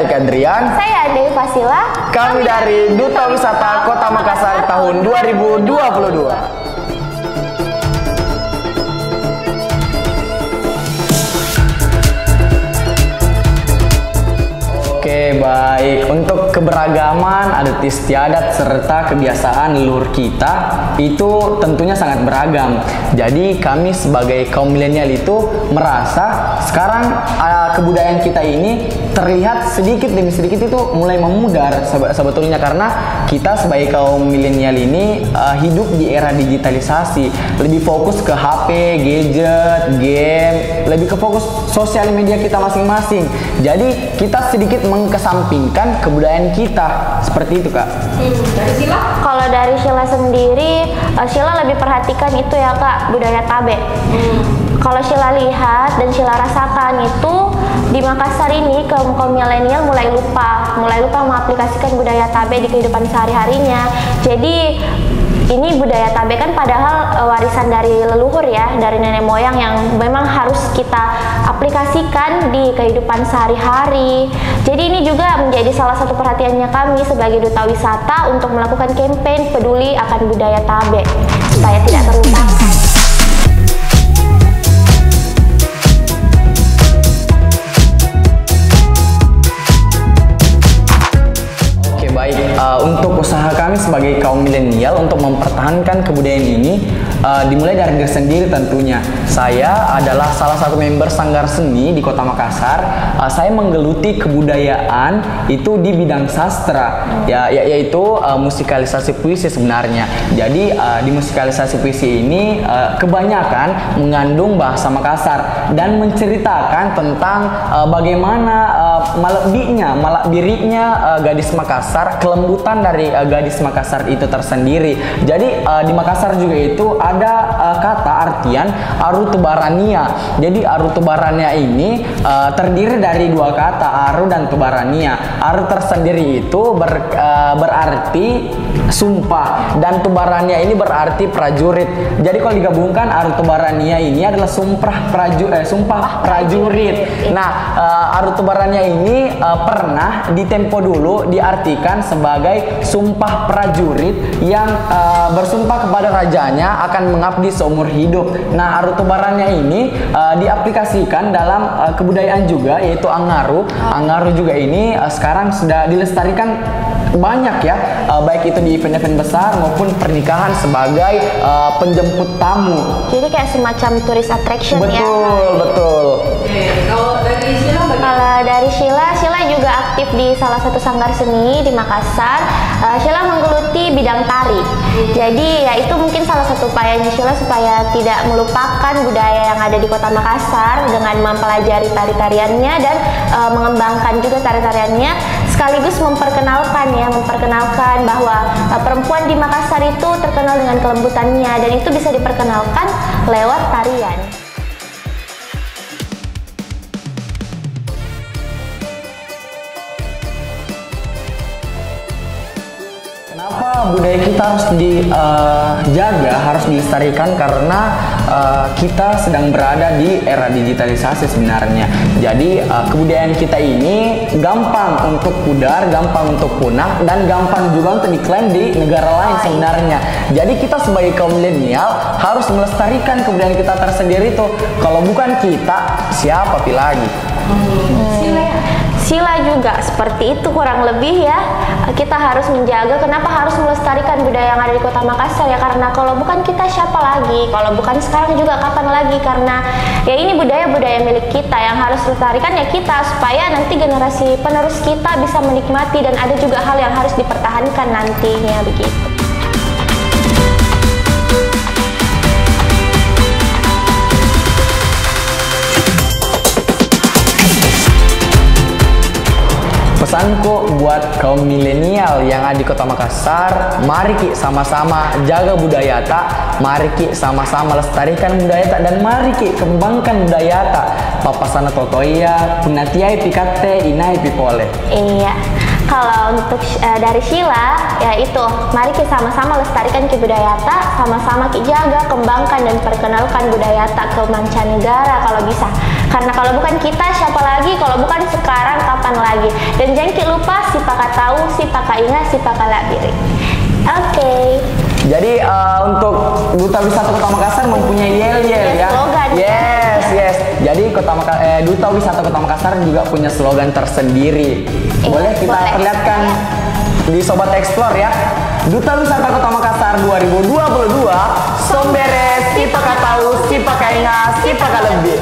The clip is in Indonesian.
Taufik Andrian. Saya Dewi Fasila. Kami dari Duta Wisata Kota Makassar tahun 2022. Oke, baik. Untuk keberagaman, adat istiadat, serta kebiasaan leluhur kita itu tentunya sangat beragam. Jadi kami sebagai kaum milenial itu merasa sekarang kebudayaan kita ini terlihat sedikit demi sedikit itu mulai memudar sebetulnya, karena kita sebagai kaum milenial ini hidup di era digitalisasi, lebih fokus ke HP, gadget, game, lebih ke fokus sosial media kita masing-masing. Jadi kita sedikit mengkesampingkan kebudayaan kita, seperti itu, Kak. Dari Sila? Kalau dari Sila sendiri, Sila lebih perhatikan itu ya, Kak, budaya Tabe. Kalau Sila lihat dan Sila rasakan itu di Makassar ini kaum milenial mulai lupa mengaplikasikan budaya Tabe di kehidupan sehari-harinya. Jadi ini budaya Tabe kan padahal warisan dari leluhur ya, dari nenek moyang yang memang harus kita aplikasikan di kehidupan sehari-hari. Jadi ini juga menjadi salah satu perhatiannya kami sebagai duta wisata untuk melakukan campaign peduli akan budaya Tabe supaya tidak terlupakan. Untuk usaha kami sebagai kaum milenial untuk mempertahankan kebudayaan ini dimulai dari diri sendiri tentunya. Saya adalah salah satu member Sanggar Seni di Kota Makassar. Saya menggeluti kebudayaan itu di bidang sastra, yaitu musikalisasi puisi sebenarnya. Jadi di musikalisasi puisi ini kebanyakan mengandung bahasa Makassar dan menceritakan tentang bagaimana malakbirinya gadis Makassar, kelembutan dari gadis Makassar itu tersendiri. Jadi di Makassar juga itu ada kata artian aru-tubarania. Jadi aru-tubarania ini terdiri dari dua kata, aru dan tubarania. Aru tersendiri itu berarti sumpah dan tubarania ini berarti prajurit. Jadi kalau digabungkan aru tubarania ini adalah sumpah prajurit. Nah, aru tubarania ini pernah di tempo dulu diartikan sebagai sumpah prajurit yang bersumpah kepada rajanya akan mengabdi seumur hidup. Nah, aru tubarannya ini diaplikasikan dalam kebudayaan juga, yaitu angaru. Angaru juga ini sekarang sudah dilestarikan banyak ya, baik itu di event-event besar maupun pernikahan sebagai penjemput tamu. Jadi kayak semacam tourist attraction. Betul. Kalau dari Sila Kalau dari Sila juga aktif di salah satu sanggar seni di Makassar. Sila menggeluti bidang tari. Jadi ya itu mungkin salah satu upayanya Sila supaya tidak melupakan budaya yang ada di Kota Makassar dengan mempelajari tari-tariannya dan mengembangkan juga tari-tariannya, sekaligus memperkenalkan bahwa perempuan di Makassar itu terkenal dengan kelembutannya dan itu bisa diperkenalkan lewat tarian. Kenapa budaya kita harus dijaga, harus dilestarikan? Karena kita sedang berada di era digitalisasi sebenarnya. Jadi kebudayaan kita ini gampang untuk pudar, gampang untuk punah, dan gampang juga untuk diklaim di negara lain sebenarnya. Jadi kita sebagai kaum milenial harus melestarikan kebudayaan kita tersendiri tuh. Kalau bukan kita, siapa lagi? Sila juga seperti itu kurang lebih ya. Kita harus menjaga. Kenapa harus melestarikan budaya yang ada di Kota Makassar ya? Karena kalau bukan kita siapa lagi? Kalau bukan sekarang juga kapan lagi? Karena ya ini budaya-budaya milik kita yang harus dilestarikan ya kita, supaya nanti generasi penerus kita bisa menikmati dan ada juga hal yang harus dipertahankan nantinya begitu. Pesanku buat kaum milenial yang ada di Kota Makassar, mari ki sama-sama jaga budaya tak, mari ki sama-sama lestarikan budaya tak, dan mari ki kembangkan budaya tak. Papasana totoya, punatiai pikate, inai pipole. Iya. Kalau untuk dari Sila, ya itu, mari kita sama-sama lestarikan kebudayaan, sama-sama kita jaga, kembangkan dan perkenalkan budaya tak ke mancanegara kalau bisa. Karena kalau bukan kita, siapa lagi? Kalau bukan sekarang, kapan lagi. Dan jangan lupa si Paka tahu, si Paka ingat, si Paka labiri. Oke. Jadi untuk Duta Wisata Kota Makassar mempunyai yel-yel ya. Slogan. Yes. Jadi Duta Wisata Kota Makassar juga punya slogan tersendiri. Boleh kita perlihatkan di Sobat Explore ya. Duta Wisata Kota Makassar 2022, Somberes, si Paka tahu, si Paka ingat, si Paka lebih.